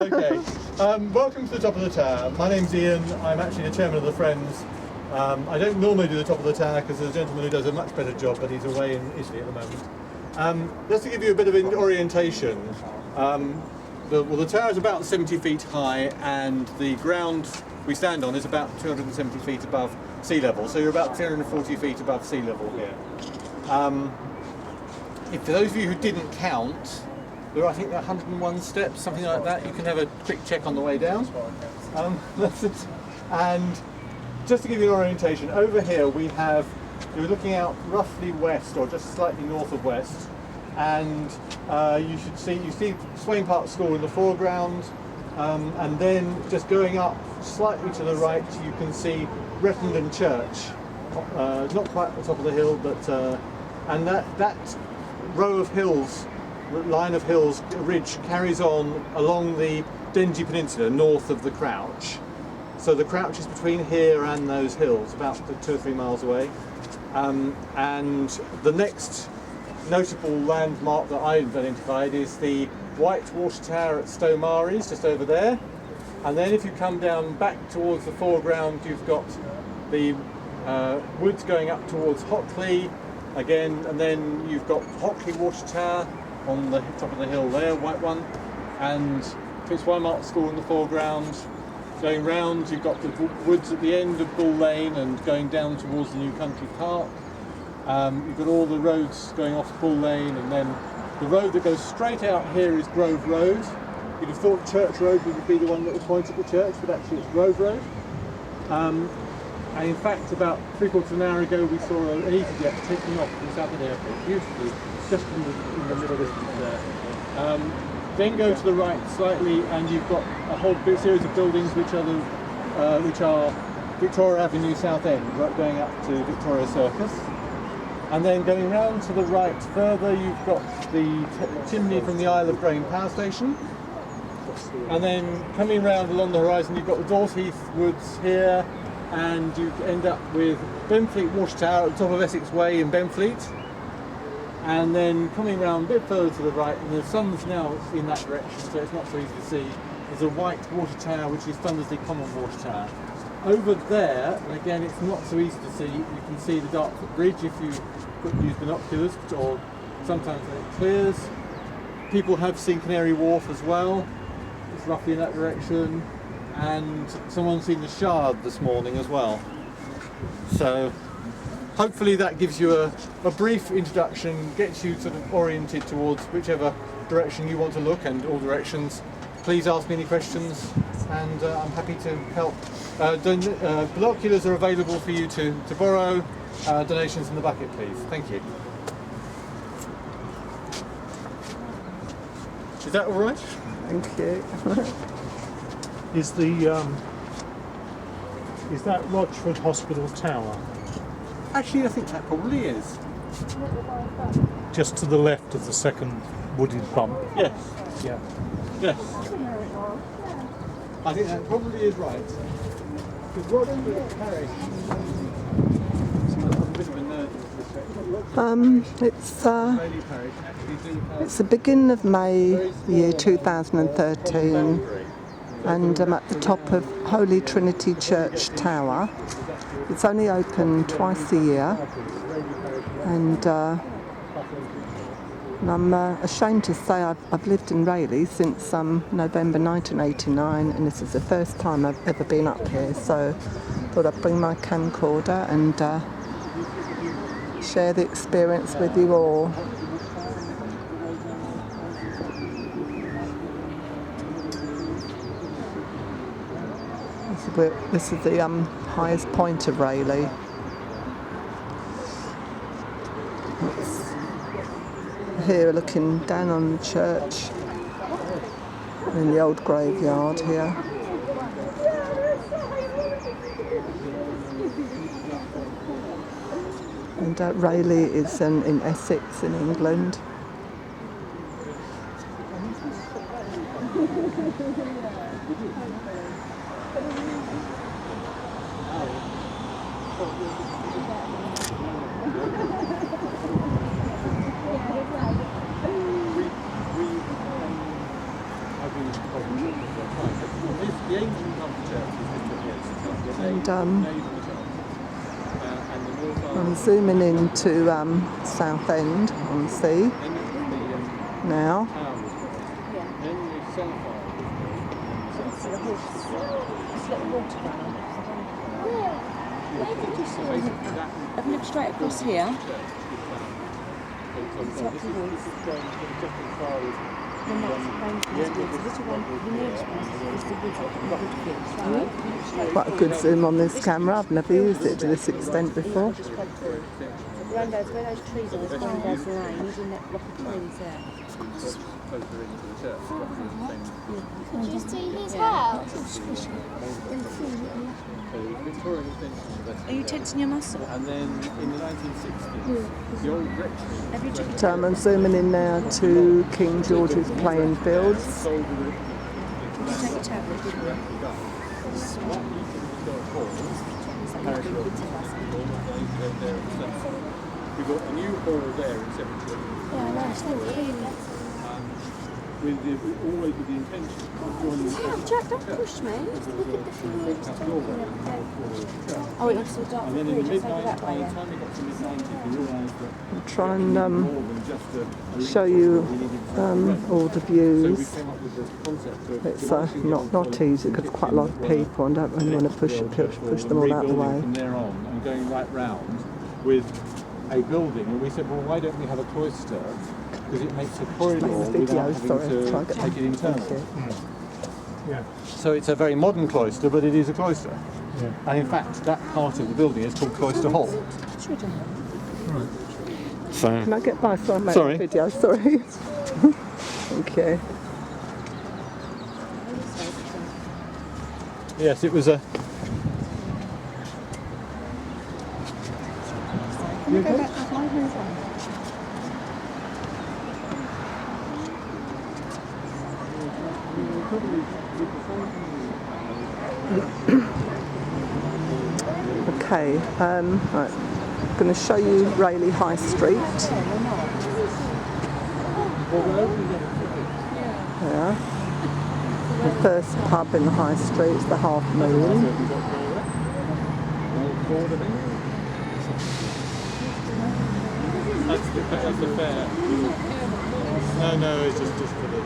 Okay, welcome to the top of the tower. My name's Ian, I'm actually the chairman of the Friends. I don't normally do the top of the tower because there's a gentleman who does a much better job, but he's away in Italy at the moment. Just to give you a bit of orientation, the tower is about 70 feet high and the ground we stand on is about 270 feet above sea level, so you're about 240 feet above sea level here. For those of you who didn't count, there are, I think, 101 steps, something like that. You can have a quick check on the way down. And just to give you an orientation, over here you're looking out roughly west, or just slightly north of west, and you see Swain Park School in the foreground, and then just going up slightly to the right, you can see Rettendon Church, not quite at the top of the hill, but and that row of hills, line of hills, ridge carries on along the Dengie Peninsula north of the Crouch. So the Crouch is between here and those hills, about 2 or 3 miles away. And the next notable landmark that I've identified is the White Water Tower at Stow Maries, just over there. And then if you come down back towards the foreground, you've got the woods going up towards Hockley again, and then you've got Hockley Water Tower on the top of the hill there, white one, and Fitzwymark School in the foreground. Going round, you've got the woods at the end of Bull Lane and going down towards the New Country Park. You've got all the roads going off Bull Lane, and then the road that goes straight out here is Grove Road. You'd have thought Church Road would be the one that would point at the church, but actually it's Grove Road. And in fact, about 3/4 of an hour ago, we saw an EasyJet taking off from Southend Airport, beautifully, just in the middle distance there. Then go to the right slightly, and you've got a whole series of buildings which are Victoria Avenue, Southend, right going up to Victoria Circus. And then going round to the right further, you've got the chimney from the Isle of Grain power station. And then coming round along the horizon, you've got the Dorseheath Woods here, and you end up with Benfleet Water Tower at the top of Essex Way in Benfleet. And then coming round a bit further to the right, and the sun's now in that direction, so it's not so easy to see, there's a White Water Tower, which is Thundersley Common Water Tower. Over there, and again it's not so easy to see, you can see the Dartford Bridge if you use binoculars, or sometimes when it clears. People have seen Canary Wharf as well, it's roughly in that direction, and someone's seen the Shard this morning as well. So hopefully that gives you a brief introduction, gets you sort of oriented towards whichever direction you want to look, and all directions. Please ask me any questions, and I'm happy to help. Binoculars are available for you to borrow. Donations in the bucket, please. Thank you. Is that all right? Thank you. Is that Rochford Hospital Tower? Actually, I think that probably is. Just to the left of the second wooded bump? Yes. Yeah. Yes. I think that probably is right. Because Rochford Parish is a bit of a nerd in this respect. It's the beginning of May, year 2013, and I'm at the top of Holy Trinity Church Tower. It's only open twice a year, and I'm ashamed to say I've lived in RAYLEIGH since November 1989, and this is the first time I've ever been up here, so I thought I'd bring my camcorder and share the experience with you all. This is the highest point of RAYLEIGH. Here, looking down on the church in the old graveyard here. And RAYLEIGH is in Essex in England. been of their time. But the ancient part of the church is this bit here. And the nave of the church. And the north I'm aisle. zooming into Southend on the sea now. Then the south aisle. I've lived straight across here. Quite a good zoom on this camera. I've never used it to this extent before. Grandad's, where those trees are, there's Grandad's lane. He's in that block of trees there. Did you see his house? Are you tensing your muscle? And then in the 1960s, the old rectory. So I'm zooming in now to King George's playing fields. Did you take your tablet? We've got a new hall there in 70. Yeah, nice, thank you. Always with the intention of joining the Jack, don't push me. Look at the fields. Oh, it looks so dark. And then in the Just over mid-90s, that by way the then. time we got to the mid-90s, we realised that I'll try and more than just a show you all the So we views. came up with the concept of It's not easy because quite a lot of people and don't really want to push them all out of the way. From there on and going right round with a building, and we said, well, why don't we have a cloister? Because it makes a corridor without having to take it internal. Yeah. So it's a very modern cloister, but it is a cloister. Yeah. And in fact, that part of the building is called Cloister Hall. So, Can I get by so I make Sorry. a video? Sorry. Thank you. yes, it was a. Can we go back to my hands on? Okay, right. I'm going to show you RAYLEIGH High Street. Yeah. The first pub in the High Street is the Half Moon. That's the fair. No, it's just for the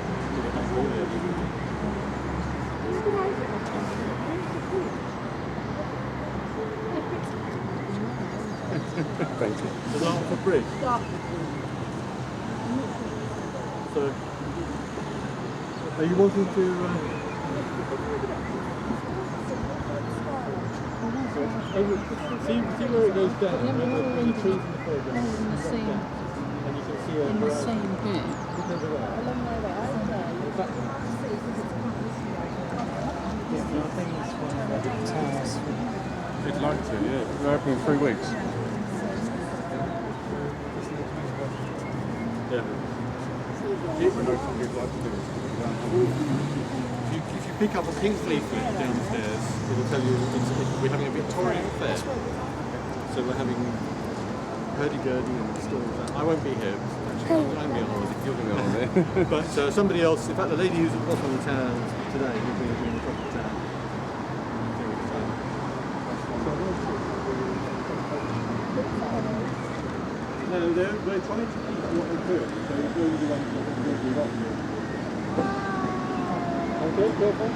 Thank you. The Dartford Bridge. So, are you wanting to? See where it goes down. The trees in the foreground. And you can see a horizon. Look over there. I'd like to, yeah. We're opening in 3 weeks. Yeah. If you pick up a pink leaflet downstairs, it'll tell you we're having a Victorian fair. So we're having hurdy-gurdy and stalls. I won't be here. Actually, I'm going to be on holiday. You're going to be on holiday. But somebody else, in fact, the lady who's at the bottom of the town today will be doing the top of the town. No, we're trying to keep what we're doing, so we're doing the ones that we're not doing. Okay, careful.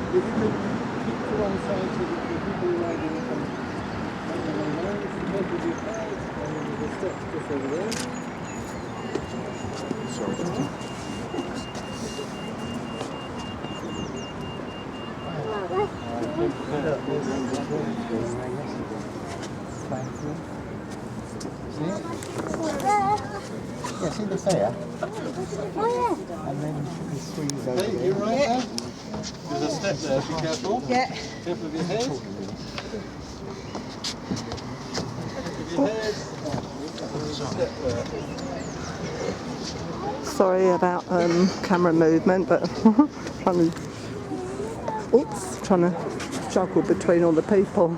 If you could keep to one side so that the people riding can make their own noise, head with your cards, and the steps just over there. Sorry. Yeah, see the fair? Oh, yeah. And then the trees over Hey, you right there? There's a step there, be careful. Yeah. Careful of your head. Careful of your head. Step there. Sorry about camera movement, but trying to juggle between all the people.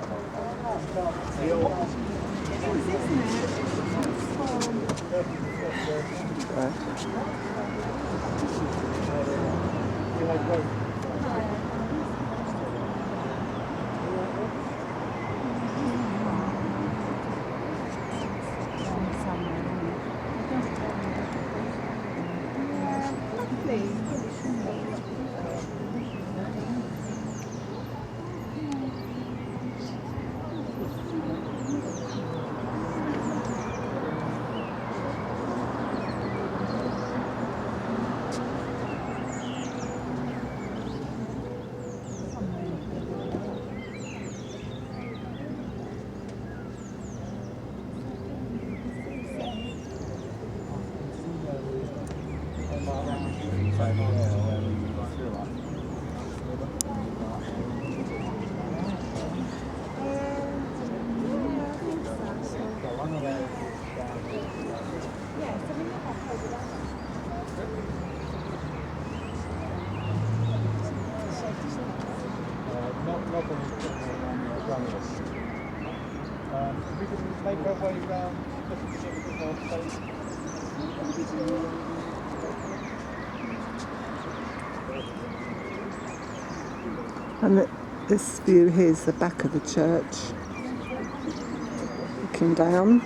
We can make our way round just to get a bit more space. And this view here is the back of the church, looking down.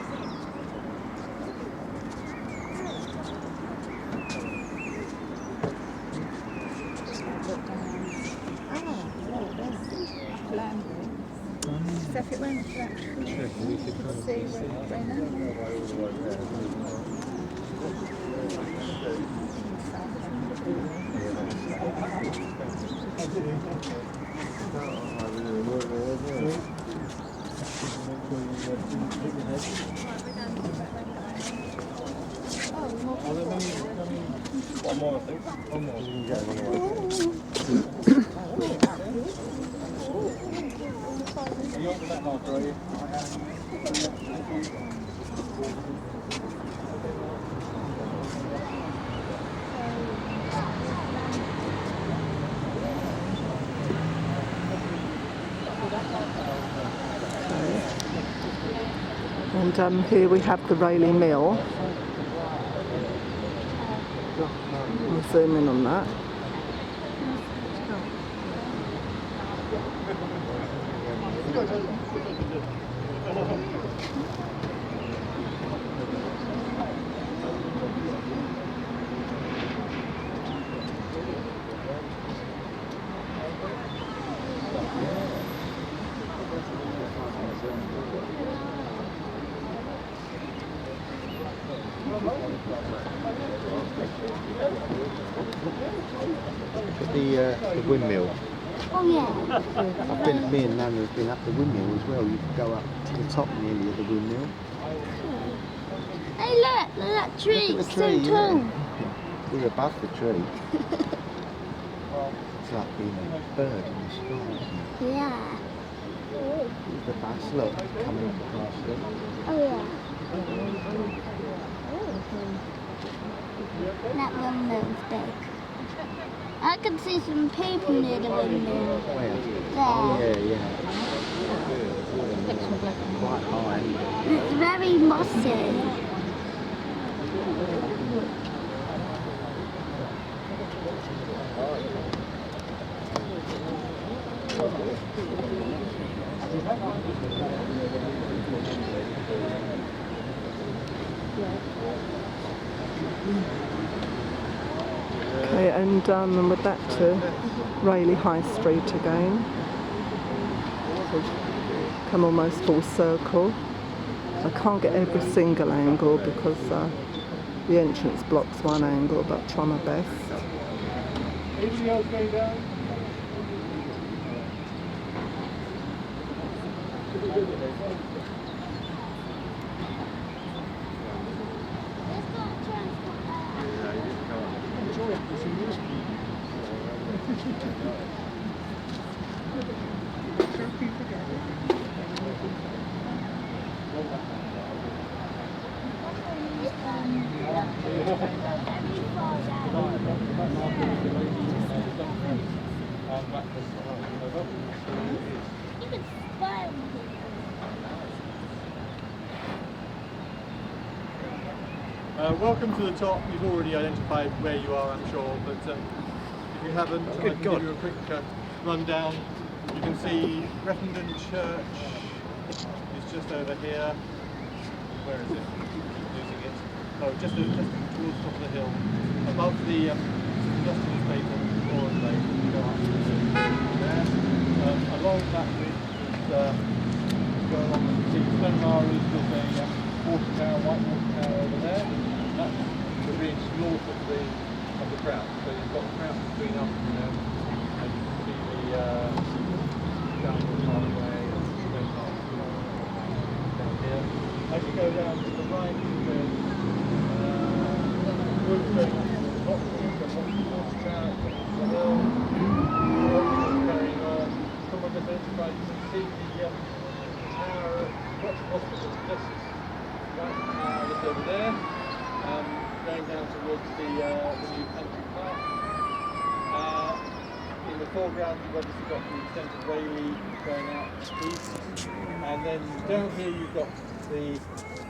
So if it went to that tree, you could see where it went One more, I think. One more. You're up to that marker, are you? And here we have the RAYLEIGH Mill. I'll zoom in on that. The windmill. Oh yeah. Me and Nana have been up the windmill as well. You can go up to the top nearly of the windmill. Hey look that tree, Look it's at the tree, so tall. yeah. We're above the tree. It's like being a bird in the sky, isn't it? Yeah. There's the bus, look, coming across it. Oh yeah. That windmill's big. I can see some people near the windmill. Where? There. Oh, yeah. Quite high. It's very mossy. Okay, and with that to RAYLEIGH High Street again. So come almost full circle. I can't get every single angle because the entrance blocks one angle, but I try my best. Anybody else going down? Welcome to the top. You've already identified where you are, I'm sure, but if you haven't, I can give you a quick rundown. You can see Reckendon Church is just over here. Where is it? Keep losing it. Oh, just towards the top of the hill, above the industrial estate on Forum Lane. You go up there. Along that bridge, go along and see Panoramic. There's a water tower, white water tower over there. That's the ridge north of the Crown. So you've got the Crown between us and them, and you can see the downward pathway and down here. As you go down to the right, there's woods going on to the top, you've got water tower, the hill, carrying on. Come on the right, you can see the tower, what's the hospital, this is right tower that's over there, going down towards the new country park. In the foreground you've obviously got the extent of RAYLEIGH going out east, and then down here you've got the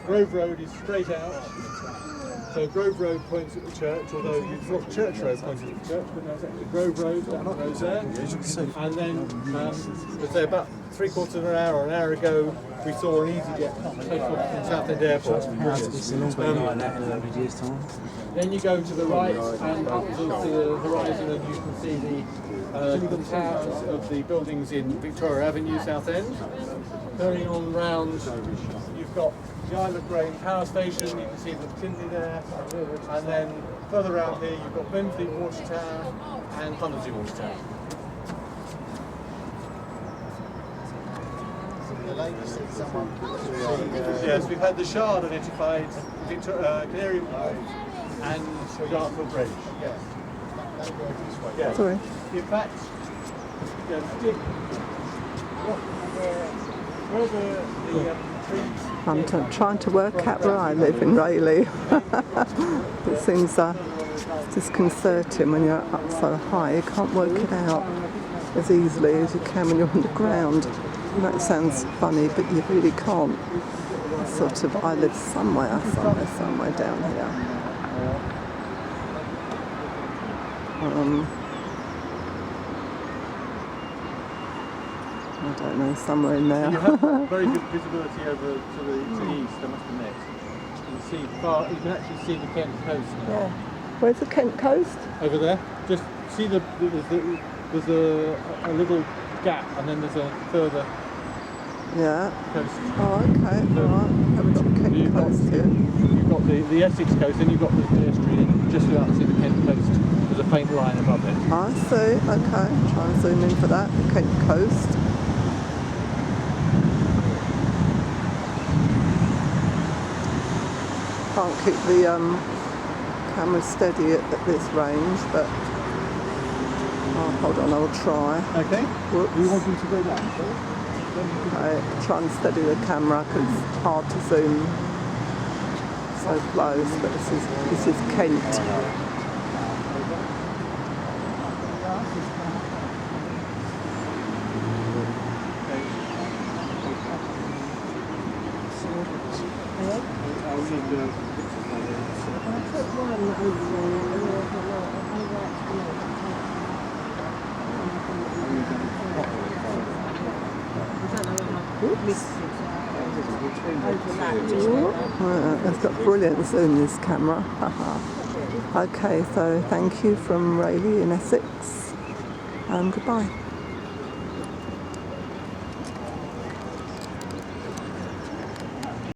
Grove Road is straight out. So Grove Road points at the church, although you thought Church Road pointed at the church, but no, it's actually Grove Road, that road there. And then, let's say about 3/4 of an hour ago, we saw an EasyJet take off from Southend Airport. Then you go to the right and up to the horizon, and you can see the towers of the buildings in Victoria Avenue, Southend. Turning on round, you've got the Isle of Grain power station, you can see the chimney there, and then further around here you've got Benfleet Water Tower and Huntersey Water Tower. Yes, we've had the Shard identified, Canary Wharf and Dartford Bridge. Yes. Sorry. In fact, where the trees... I'm trying to work out where I live in RAYLEIGH. It seems disconcerting when you're up so high. You can't work it out as easily as you can when you're underground. And that sounds funny, but you really can't. Sort of, I live somewhere down here. I don't know, somewhere in there. You have very good visibility over to the east, I must admit. You can actually see the Kent coast now. Yeah. Where's the Kent coast? Over there. Just see there's a little gap, and then there's a further coast. Oh, okay. All right. Have we got the Kent coast here? You've got the Essex coast, then you've got the Estuary, and just about to see the Kent coast. There's a faint line above it. I see. Okay. Try and zoom in for that. The Kent coast. Can't keep the camera steady at this range, but hold on, I'll try. Okay. Whoops. You want me to go down? Okay, try and steady the camera because it's hard to zoom so close. But this is Kent. It's got brilliant zoom, this camera. Okay, so thank you from RAYLEIGH in Essex, and goodbye.